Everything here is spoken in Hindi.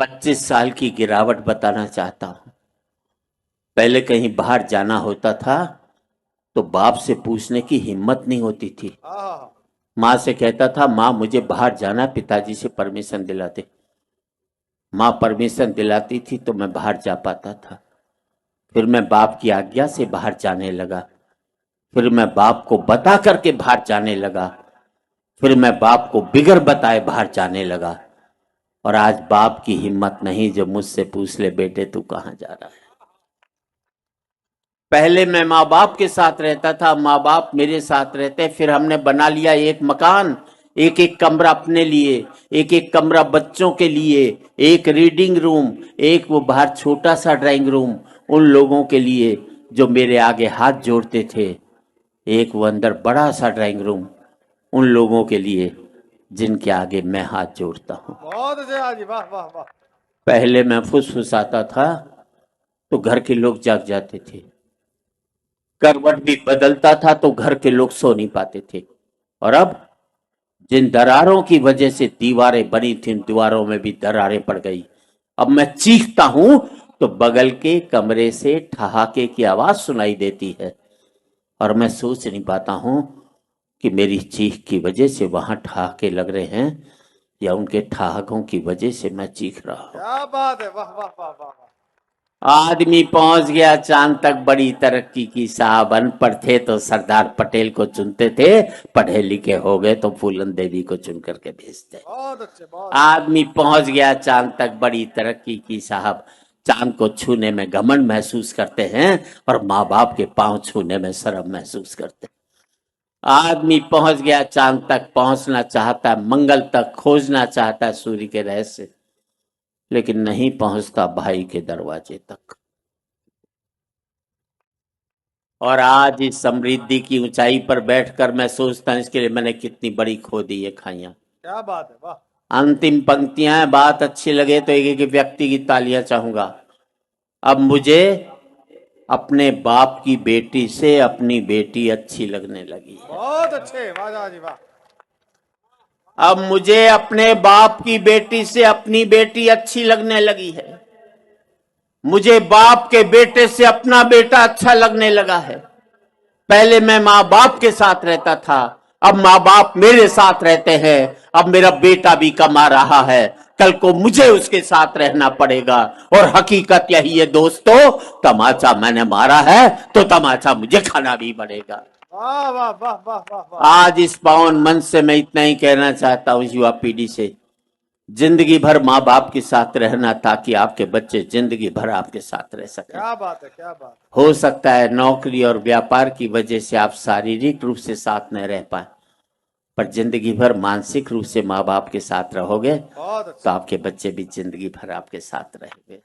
25 साल की गिरावट बताना चाहता हूं। पहले कहीं बाहर जाना होता था तो बाप से पूछने की हिम्मत नहीं होती थी। माँ से कहता था, माँ मुझे बाहर जाना, पिताजी से परमिशन दिलाते। माँ परमिशन दिलाती थी तो मैं बाहर जा पाता था। फिर मैं बाप की आज्ञा से बाहर जाने लगा। फिर मैं बाप को बता करके बाहर जाने लगा। फिर मैं बाप को बिगर बताए बाहर जाने लगा। और आज बाप की हिम्मत नहीं जो मुझसे पूछ ले, बेटे तू कहाँ जा रहा है। पहले मैं माँ बाप के साथ रहता था, माँ बाप मेरे साथ रहते। फिर हमने बना लिया एक मकान, एक एक कमरा अपने लिए, एक एक कमरा बच्चों के लिए, एक रीडिंग रूम, एक वो बाहर छोटा सा ड्राइंग रूम उन लोगों के लिए जो मेरे आगे हाथ जोड़ते थे, एक वो अंदर बड़ा सा ड्राइंग रूम उन लोगों के लिए जिनके आगे मैं हाथ जोड़ता हूँ। बहुत अच्छे हाजी, वाह वाह वाह। पहले मैं फुसफुसाता था तो घर के लोग जाग जाते थे। करवट भी बदलता था तो घर के लोग सो नहीं पाते थे। और अब जिन दरारों की वजह से दीवारें बनी थी, उन दीवारों में भी दरारें पड़ गई। अब मैं चीखता हूं तो बगल के कमरे से ठहाके की आवाज सुनाई देती है। और मैं सोच नहीं पाता हूं कि मेरी चीख की वजह से वहां ठहाके लग रहे हैं या उनके ठहाकों की वजह से मैं चीख रहा हूं। क्या बात है, वाह वाह वाह वाह वाह। आदमी पहुंच गया चांद तक, बड़ी तरक्की की साहब। अनपढ़ थे तो सरदार पटेल को चुनते थे, पढ़े लिखे हो गए तो फूलन देवी को चुन करके भेजते। बहुत अच्छे, बहुत आदमी पहुंच गया चांद तक, बड़ी तरक्की की साहब। चांद को छूने में घमंड महसूस करते हैं और माँ बाप के पांव छूने में शर्म महसूस करते हैं। आदमी पहुंच गया चांद तक, पहुंचना चाहता है मंगल तक, खोजना चाहता है सूर्य के रहस्य, लेकिन नहीं पहुंचता भाई के दरवाजे तक। और आज इस समृद्धि की ऊंचाई पर बैठकर मैं सोचता हूं इसके लिए मैंने कितनी बड़ी खो दी ये खाइयां। क्या बात है, वाह। अंतिम पंक्तियां हैं, बात अच्छी लगे तो एक एक व्यक्ति की तालियां चाहूंगा। अब मुझे अपने बाप की बेटी से अपनी बेटी अच्छी लगने लगी है। बहुत अच्छे, वाह जी वाह। अब मुझे अपने बाप की बेटी से अपनी बेटी अच्छी लगने लगी है। मुझे बाप के बेटे से अपना बेटा अच्छा लगने लगा है। पहले मैं माँ बाप के साथ रहता था, अब माँ बाप मेरे साथ रहते हैं। अब मेरा बेटा भी कमा रहा है, कल को मुझे उसके साथ रहना पड़ेगा। और हकीकत यही है दोस्तों, तमाचा मैंने मारा है तो तमाचा मुझे खाना भी पड़ेगा। वाह वाह वाह वाह वाह वाह। आज इस पावन मन से मैं इतना ही कहना चाहता हूं युवा पीढ़ी से, जिंदगी भर माँ बाप के साथ रहना ताकि आपके बच्चे जिंदगी भर आपके साथ रह सकें। क्या बात है, क्या बात। हो सकता है नौकरी और व्यापार की वजह से आप शारीरिक रूप से साथ न रह पाए, पर जिंदगी भर मानसिक रूप से माँ बाप के साथ रहोगे बहुत तो अच्छा। आपके बच्चे भी जिंदगी भर आपके साथ रहेंगे।